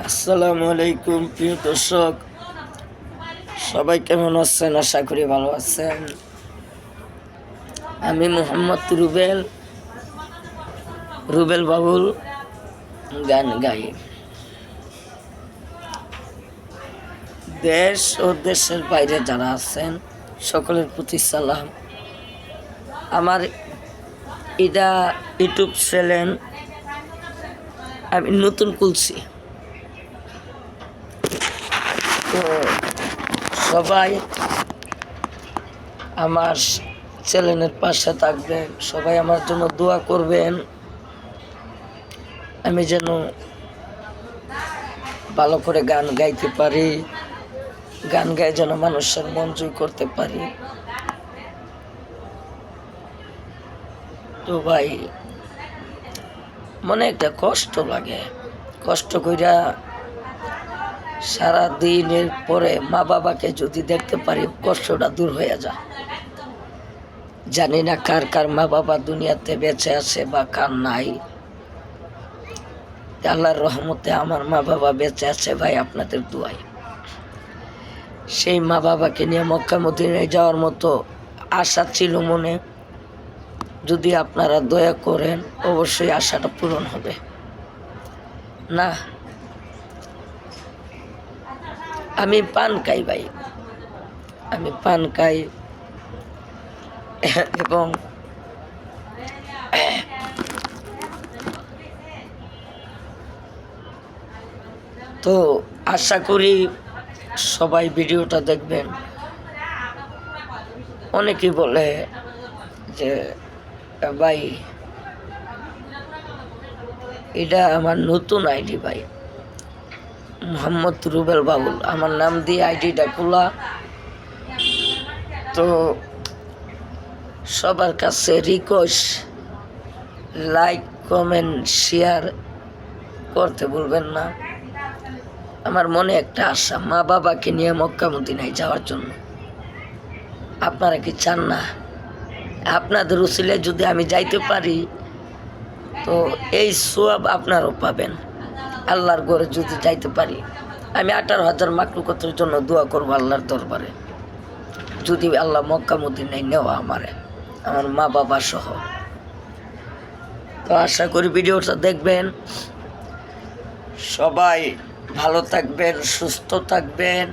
আসসালামু আলাইকুম প্রিয় দর্শক, সবাই কেমন আছেন? আশা করি ভালো আছেন। আমি মোহাম্মদ রুবেল বাবুল গান গাই। দেশ ও দেশের বাইরে যারা আছেন সকলের প্রতি সালাম। আমার এটা ইউটিউব চ্যানেল আমি নতুন খুলছি, তো সবাই আমার চ্যানেলের পাশে থাকবেন, সবাই আমার জন্য দোয়া করবেন, আমি যেন ভালো করে গান গাইতে পারি, গান গায়ে যেন মানুষের মন জয় করতে পারি। তো ভাই, মনে একটা কষ্ট লাগে, কষ্ট কইরা সারা দিনের পরে মা বাবাকে যদি দেখতে পারি কষ্টটা দূর হয়ে যায়। জানি না কার কার মা বাবা দুনিয়াতে বেঁচে আছে বা কার নাই। আল্লাহর রহমতে আমার মা বাবা বেঁচে আছে ভাই, আপনাদের দোয়ায়। সেই মা বাবাকে নিয়ে মক্কা মদিনায় যাওয়ার মতো আশা ছিল মনে। যদি আপনারা দয়া করেন অবশ্যই আশাটা পূরণ হবে। না, আমি পান খাই ভাই, আমি পান খাই এবং তো আশা করি সবাই ভিডিওটা দেখবেন। অনেকেই বলে যে ভাই এটা আমার নতুন আইডি, ভাই মোহাম্মদ রুবেল বাবুল আমার নাম দিয়ে আইডিটা খোলা। তো সবার কাছে রিকোয়েস্ট, লাইক কমেন্ট শেয়ার করতে ভুলবেন না। আমার মনে একটা আশা, মা বাবাকে নিয়ে মক্কা মদিনায় যাওয়ার জন্য। আপনারা কি চান না? আপনাদের উসিলায় যদি আমি যাইতে পারি তো এই সোয়াব আপনারাও পাবেন। আল্লাহর ঘরে যদি যাইতে পারি, আমি 18,000 মাকলুকাতের জন্য দোয়া করবো আল্লাহর দরবারে, যদি আল্লাহ মক্কা মদিনায় নেওয়া আমার মা বাবা সহ। তো আশা করি ভিডিওটা দেখবেন, সবাই ভালো থাকবেন, সুস্থ থাকবেন,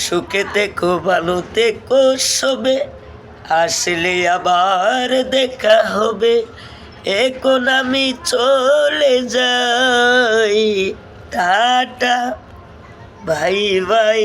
সুখে থেকো, ভালো থেকো সবে, আসলে আবার দেখা হবে। এখন আমি চলে যাই, টাটা, বাই বাই।